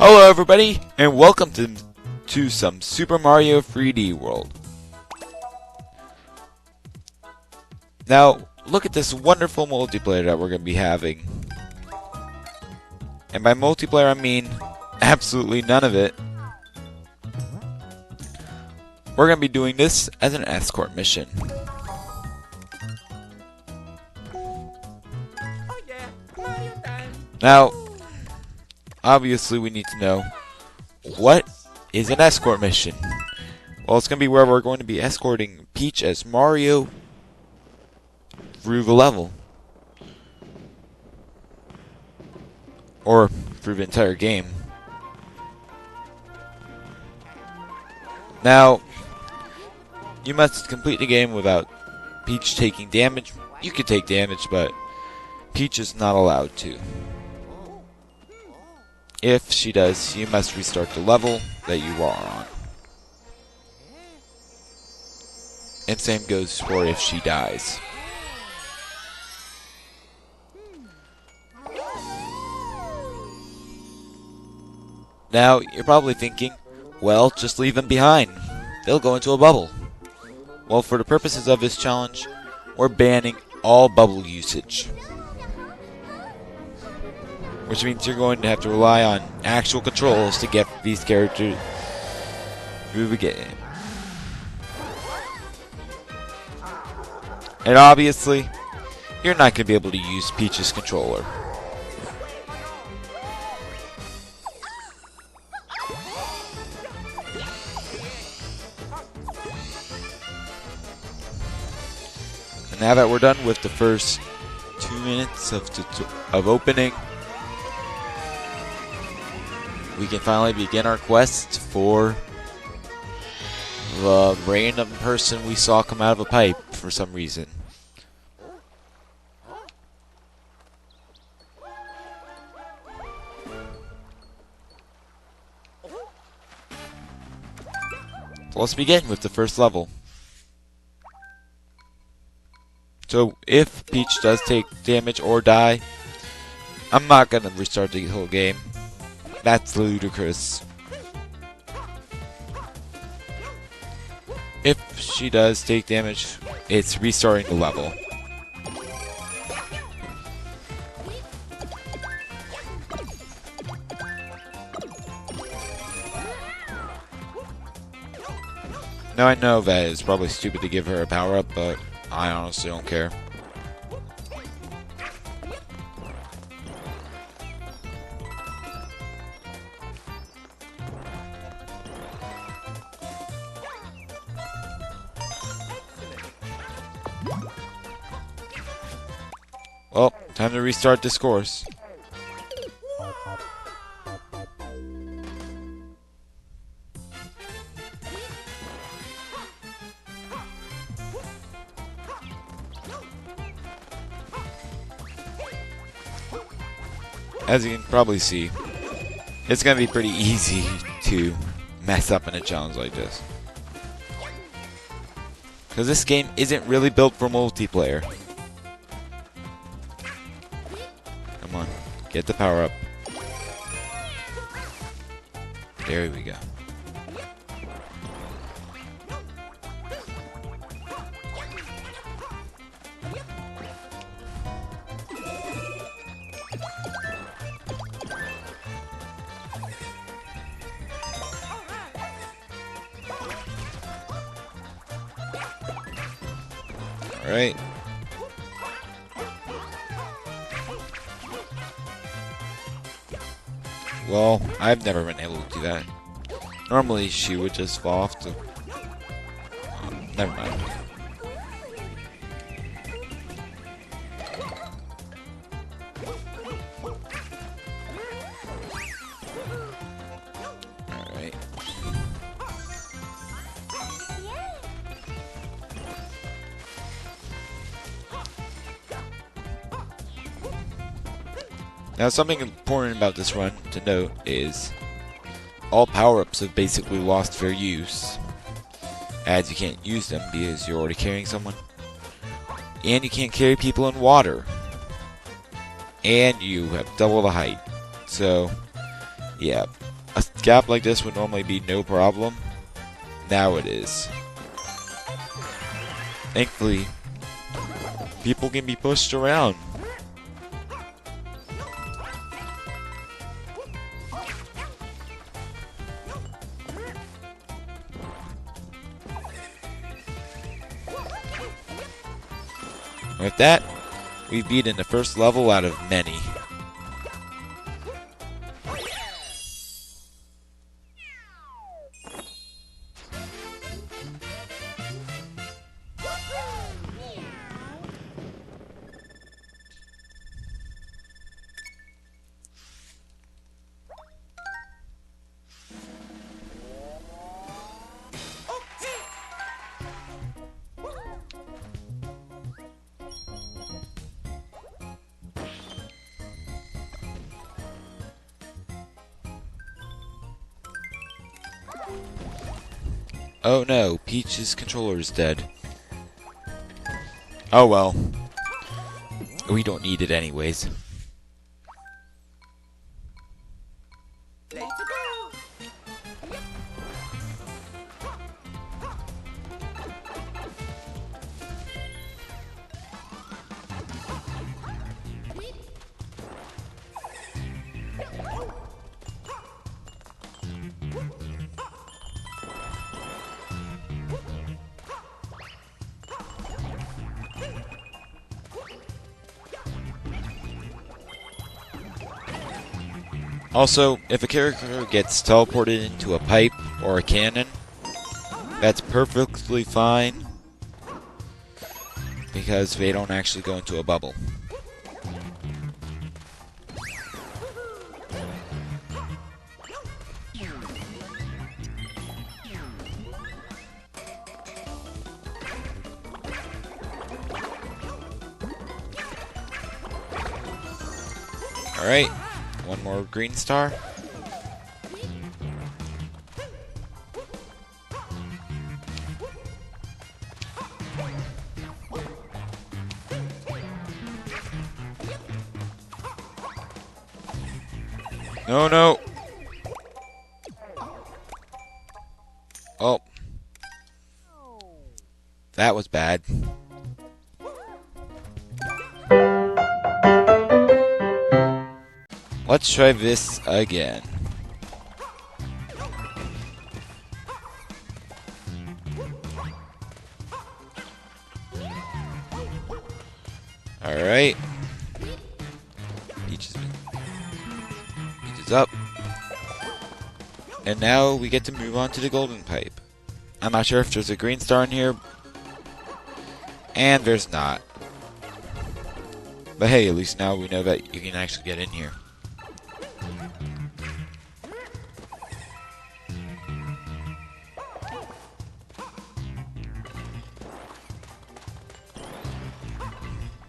Hello everybody, and welcome to some Super Mario 3D World. Now, look at this wonderful multiplayer that we're going to be having. And by multiplayer I mean absolutely none of it. We're going to be doing this as an escort mission. Now, obviously we need to know, what is an escort mission? Well, it's going to be where we're going to be escorting Peach as Mario through the level. Or through the entire game. Now, you must complete the game without Peach taking damage. You can take damage, but Peach is not allowed to. If she does, you must restart the level that you are on. And same goes for if she dies. Now, you're probably thinking, well, just leave them behind. They'll go into a bubble. Well, for the purposes of this challenge, we're banning all bubble usage. Which means you're going to have to rely on actual controls to get these characters through the game. And obviously, you're not going to be able to use Peach's controller. And now that we're done with the first 2 minutes of opening, we can finally begin our quest for the random person we saw come out of a pipe for some reason. So let's begin with the first level. So if Peach does take damage or die, I'm not going to restart the whole game. That's ludicrous. If she does take damage, it's restarting the level. Now I know that it's probably stupid to give her a power-up, but I honestly don't care. Well, time to restart this course. As you can probably see, it's going to be pretty easy to mess up in a challenge like this. Because this game isn't really built for multiplayer. Come on, get the power up. There we go. Alright. Well, I've never been able to do that. Normally, she would just fall off the... never mind. Alright. Now, something important about this run to note is all power-ups have basically lost their use, as you can't use them because you're already carrying someone, and you can't carry people in water, and you have double the height. So, yeah, gap like this would normally be no problem. Now it is. Thankfully, people can be pushed around. With that, we've beaten the first level out of many. Oh no, Peach's controller is dead. Oh well. We don't need it anyways. Also, if a character gets teleported into a pipe or a cannon, that's perfectly fine because they don't actually go into a bubble. Alright, one more green star. No, no. Oh. That was bad. Let's try this again. Alright. Peach is up. And now we get to move on to the golden pipe. I'm not sure if there's a green star in here. And there's not. But hey, at least now we know that you can actually get in here.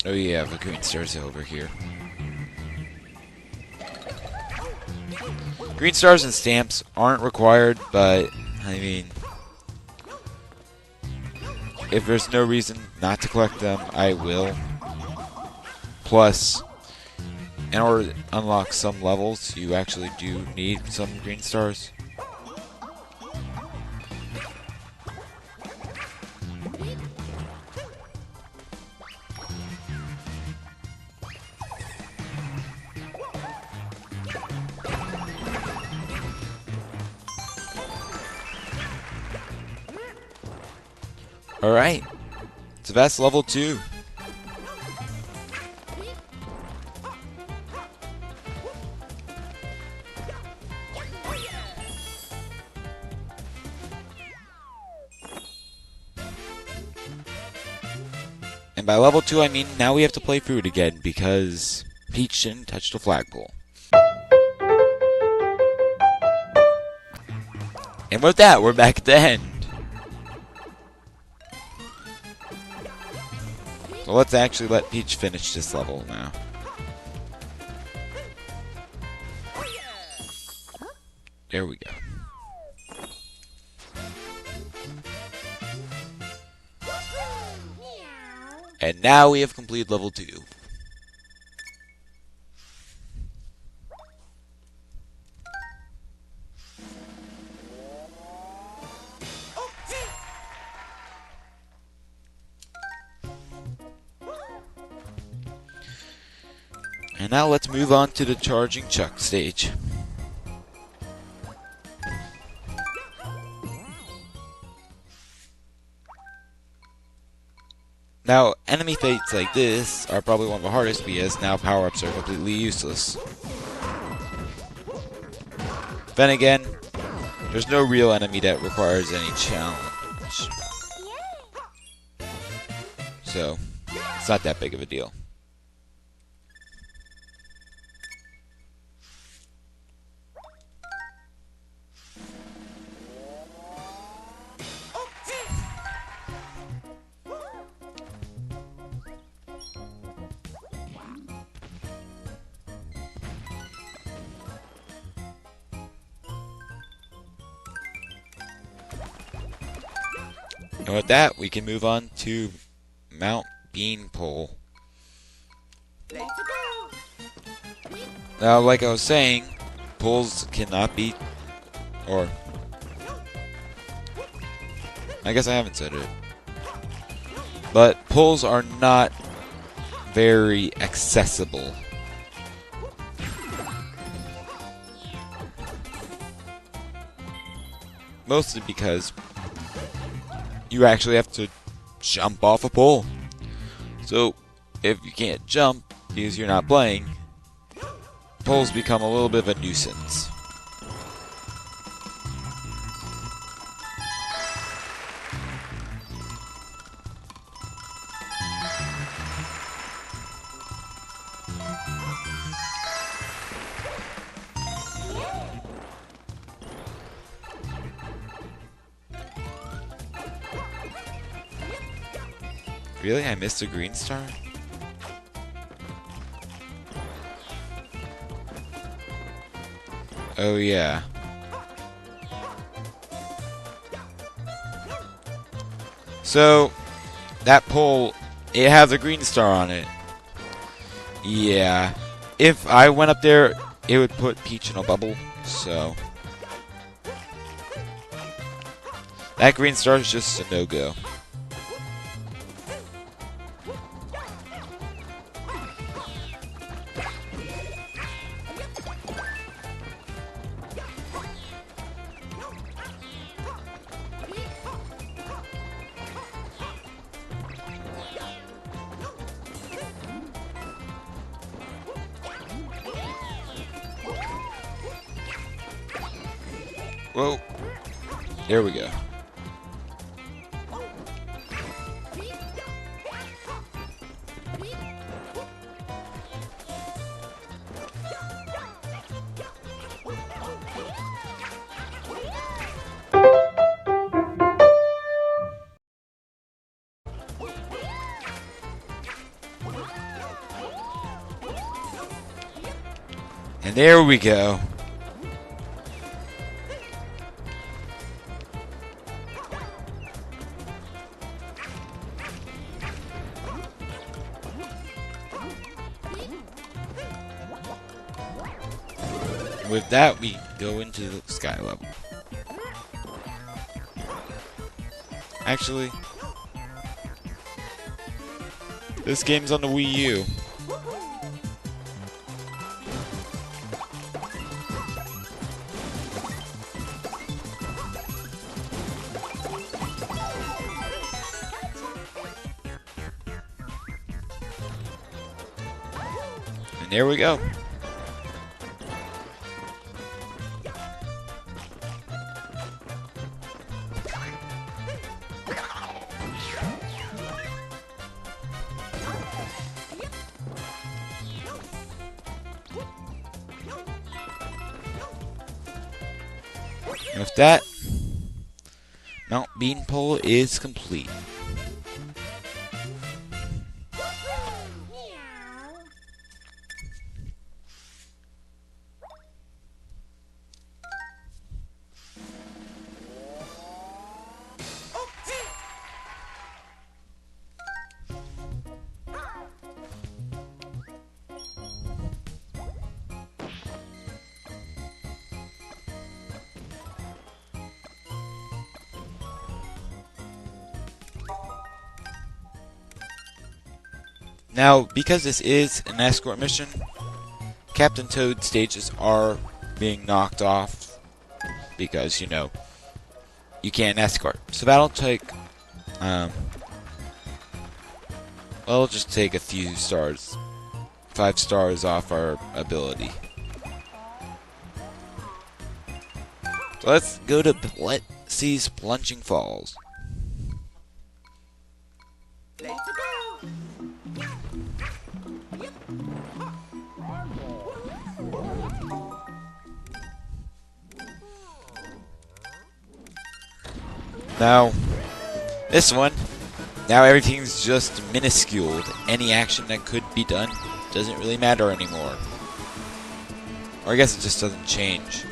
Oh yeah, the green stars over here. Green stars and stamps aren't required, but I mean, if there's no reason not to collect them, I will. Plus, in order to unlock some levels, you actually do need some green stars. Alright, so that's level 2. And by level 2 I mean now we have to play through it again because Peach didn't touch the flagpole. And with that, we're back at the end. So let's actually let Peach finish this level now. There we go. And now we have completed level 2. And now let's move on to the charging Chuck stage. Now, enemy fates like this are probably one of the hardest because now power-ups are completely useless. Then again, there's no real enemy that requires any challenge. So, it's not that big of a deal. And with that, we can move on to Mount Beanpole. Now, like I was saying, pulls cannot be, or I guess I haven't said it, but pulls are not very accessible. Mostly because you actually have to jump off a pole. So, if you can't jump because you're not playing, poles become a little bit of a nuisance. Really? I missed a green star? Oh yeah. So, that pole, it has a green star on it. Yeah. If I went up there, it would put Peach in a bubble, so... that green star is just a no-go. Whoa. There we go. And there we go. With that, we go into the sky level. Actually, this game's on the Wii U. And there we go. And with that, Mount Beanpole is complete. Now, because this is an escort mission, Captain Toad stages are being knocked off because, you know, you can't escort. So that'll take, well, it'll just take a few stars, 5 stars off our ability. So let's go to Let's Plunging Falls. Now, this one, now everything's just minuscule. Any action that could be done doesn't really matter anymore. Or I guess it just doesn't change.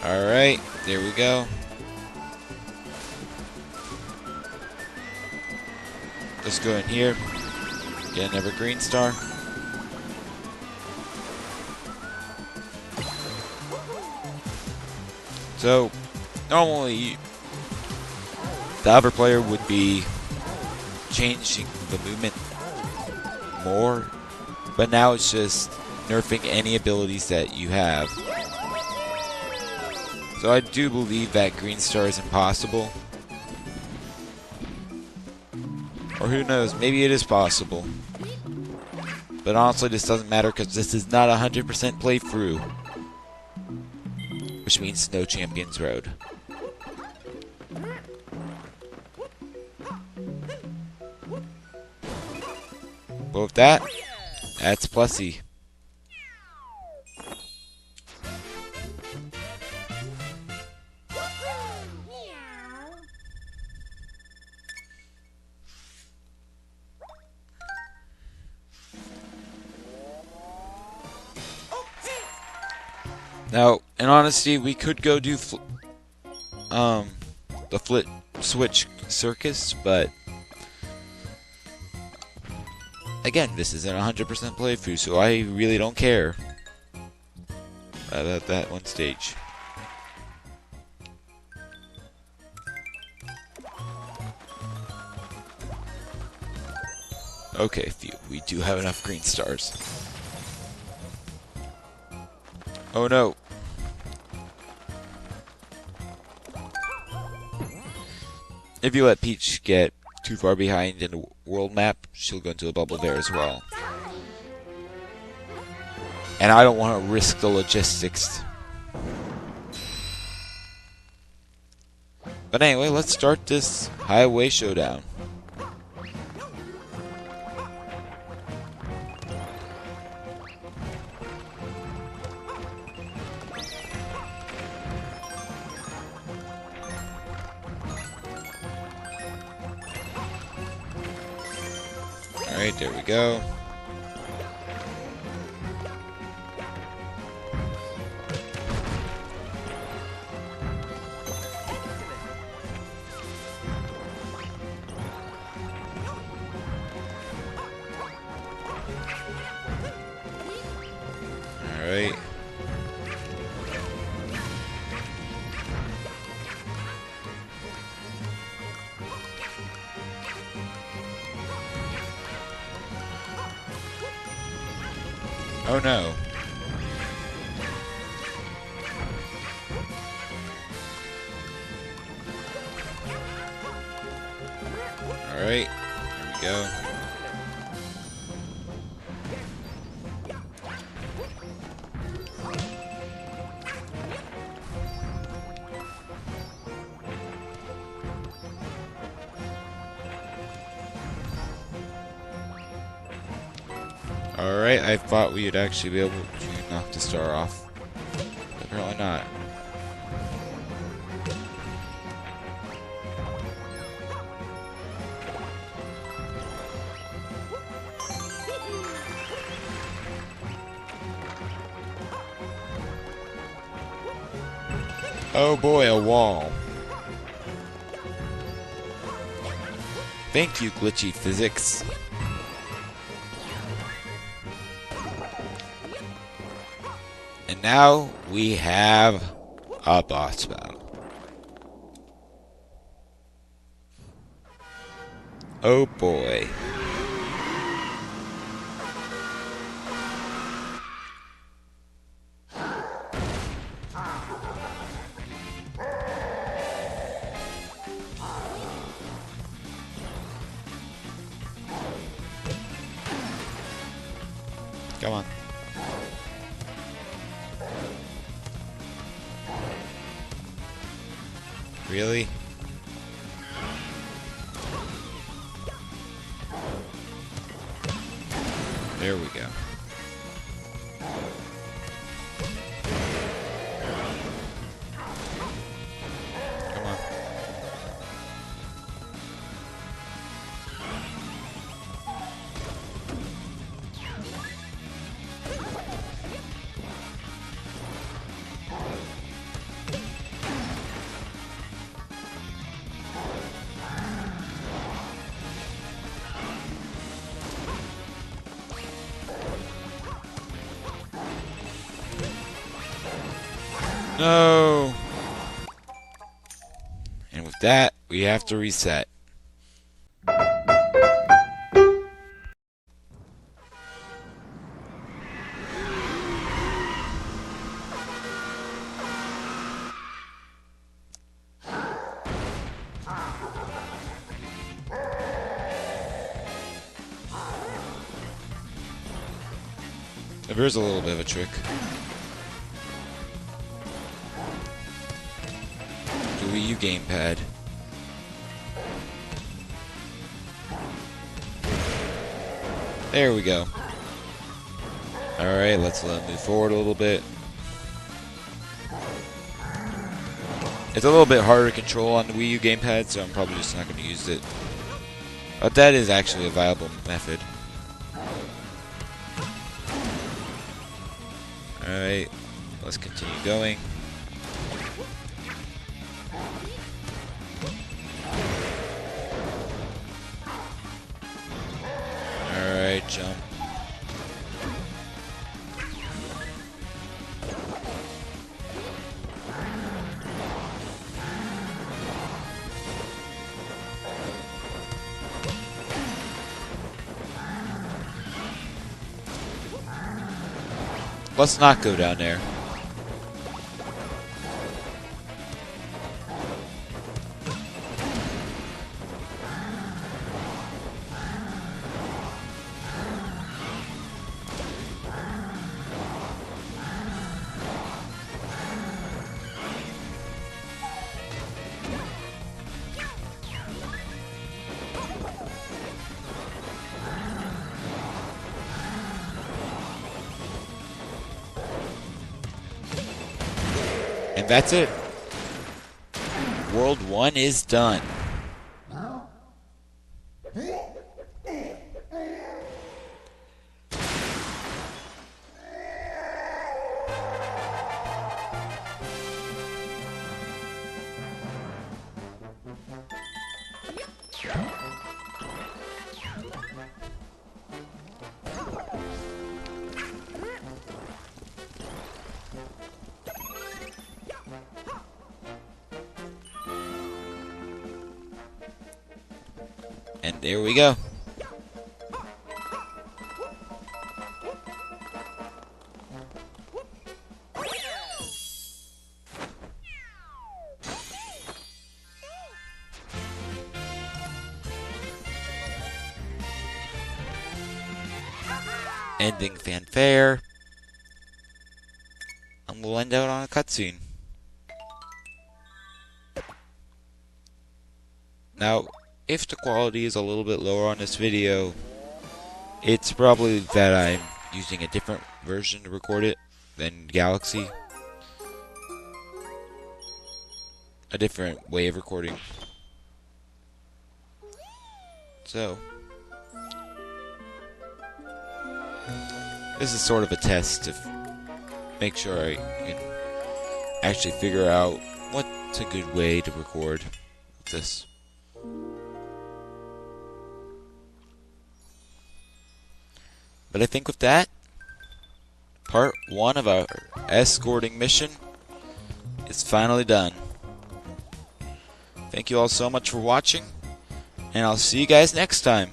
Alright, there we go. Let's go in here. Get another green star. So, normally, the other player would be changing the movement more, but now it's just nerfing any abilities that you have. So I do believe that green star is impossible. Or who knows, maybe it is possible. But honestly, this doesn't matter because this is not 100% playthrough. Which means no Champions Road. But with that, that's Plussy. Now, in honesty, we could go do the Flip Switch Circus, but again, this isn't 100% playthrough, so I really don't care about that one stage. Okay, phew, we do have enough green stars. Oh no. If you let Peach get too far behind in the world map, she'll go into a bubble there as well. And I don't want to risk the logistics. But anyway, let's start this highway showdown. Alright, there we go. Alright. Oh no. Alright, there we go. Alright, I thought we would actually be able to knock the star off. But apparently not. Oh boy, a wall. Thank you, glitchy physics. And now we have a boss battle. Oh boy. Come on. Really? There we go. Come on. No! And with that, we have to reset. There's a little bit of a trick. The Wii U gamepad. There we go. Alright, let's move forward a little bit. It's a little bit harder to control on the Wii U gamepad, so I'm probably just not going to use it. But that is actually a viable method. Alright, let's continue going. Alright, jump. Let's not go down there. And that's it. World 1 is done. And there we go. Ending fanfare. And we'll end out on a cutscene. Now, if the quality is a little bit lower on this video, it's probably that I'm using a different version to record it than Galaxy. A different way of recording. So, this is sort of a test to make sure I can actually figure out what's a good way to record this? But I think with that, part 1 of our escorting mission is finally done. Thank you all so much for watching, and I'll see you guys next time.